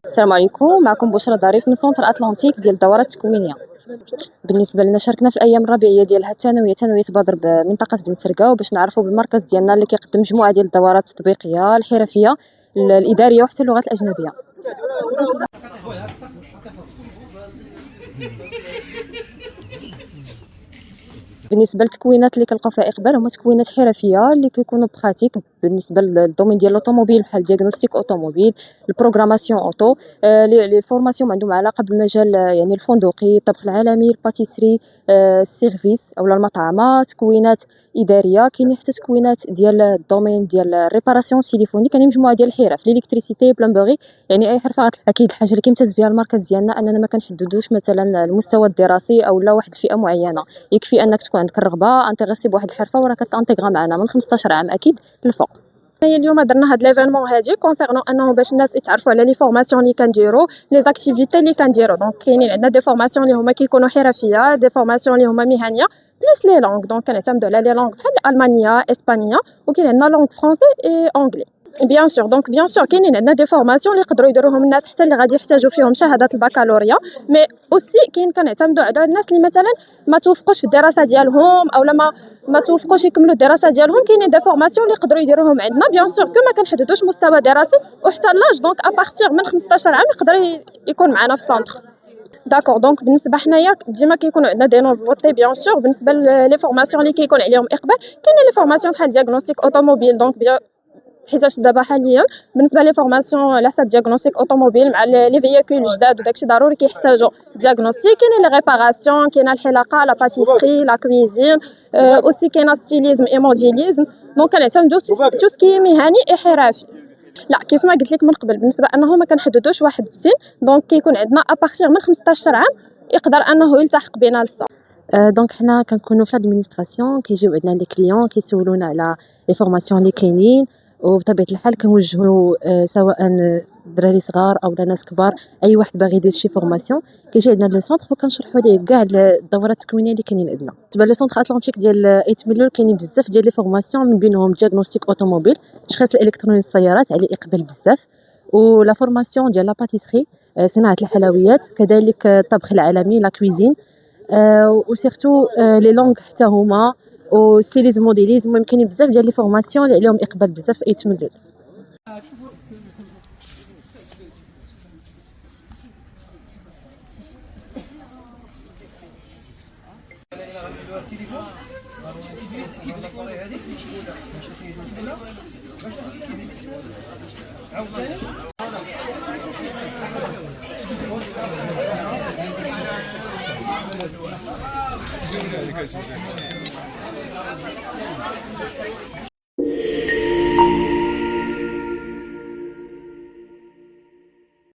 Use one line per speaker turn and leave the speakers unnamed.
السلام عليكم، معكم بشرى ظريف من سونتر اتلانتيك ديال الدورات التكوينيه. بالنسبه لنا شاركنا في الايام الربيعيه ديال الثانويه بدر بمنطقه بن سرقه، باش نعرفوا بالمركز ديالنا اللي كيقدم مجموعه ديال الدورات التطبيقيه الحرفيه الاداريه وحتى اللغات الاجنبيه. بالنسبه للتكوينات اللي كنلقاو فيها اقبال هما تكوينات حرفيه اللي كيكونوا براتيك بالنسبه للدومين ديال الاوتوموبيل بحال دياغنوستيك اوتوموبيل، البروغراماسيون اوتو، لي فورماسيون عندهم علاقه بالمجال يعني الفندقي، الطبخ العالمي، الباتيسري، السيرفيس اولا المطعمات، تكوينات اداريه. كاينين حتى تكوينات ديال الدومين ديال الريباراسيون تيليفوني. كاينين مجموعه ديال الحرف الكتريسيتي، بلومبري، يعني اي حرفه. اكيد الحاجه اللي كيمتاز بها المركز ديالنا اننا ما كنحددوش مثلا المستوى الدراسي اولا واحد الفئه معينه، يكفي انك تكون عندك الرغبه انتريسي بواحد الحرفه وراه كتانتيغرا معنا من 15 عام اكيد للفوق. اليوم درنا هاد ليفينمون هادي كونسيرنون انه باش الناس يتعرفوا على لي فورماسيون اللي كنديرو، لي زاكتيفيتي اللي كنديرو. دونك كاينين عندنا دي فورماسيون اللي هما كيكونوا حرفيه، دي فورماسيون اللي هما مهنيه، بليس لي لونغ. دونك كنعتمدوا على لي لونغ بحال الالمانيه، اسبانيه، وكاين عندنا لونغ فرونسي اي اونغلي. بيان سور كاينين عندنا دي فورماسيون اللي يقدروا يديروهم الناس حتى اللي غادي يحتاجوا فيهم شهاده البكالوريا، مي اوسي كنعتمدوا على الناس اللي مثلا ما توفقوش في الدراسه ديالهم اولا ما توفقوش يكملوا الدراسه ديالهم. كاينين دي فورماسيون اللي يقدروا يديروهم عندنا بيان سور ما كنحددوش مستوى دراسي وحتى لاج. دونك ابارتيغ من 15 عام يقدر يكون معنا في السونتر. داكور. دونك بالنسبه حنايا ديما كيكونوا عندنا دي نوفوتي بيان سور. بالنسبه لي فورماسيون اللي كيكون عليهم اقبال، كاينين لي فورماسيون بحال دياغنوستيك اوتوموبيل. دونك حيتاش دابا حاليا بالنسبه لي فورماسيون على حساب دياغنوستيك اوتوموبيل مع لي فييكول جداد وداكشي ضروري كيحتاجوا دياغنوستيك. كاينين لي ريباراسيون، كاينه الحلاقه، لا باتيسري، لا كويزين، اوسي كاينه ستيليزم اي موديليزم. دونك كنعتمدوا تو سكي مهني اي حرفي. لا كيف ما قلت لك من قبل بالنسبه انه ما كنحددوش واحد السن. دونك كيكون عندنا ابارتيغ من 15 عام يقدر انه يلتحق بنا للصف. دونك حنا كنكونوا في الادمينستراسيون، كيجيو عندنا لي كليون كيسولونا على لي فورماسيون اللي كاينين، وبطبيعه الحال كنوجهوا سواء دراري صغار او ناس كبار، اي واحد باغي يدير شي فورماسيون كيجي عندنا لو سونتر وكنشرحوا ليه كاع الدورات التكوينيه اللي كاينين عندنا. بالنسبه لو سونتر اتلانتيك ديال 8 مليون كاينين بزاف ديال لي فورماسيون، من بينهم دياغنوستيك اوتوموبيل، تشخيص الالكتروني للسيارات عليه اقبال بزاف، ولا فورماسيون ديال لا باتيسري، صناعه الحلويات، كذلك الطبخ العالمي، لا كويزين، وسيرتو لي لونغ حتى هما، وستيليزم موديليزم. المهم كاينين بزاف ديال لي فورماسيون اللي عليهم اقبال بزاف في 8 مليون.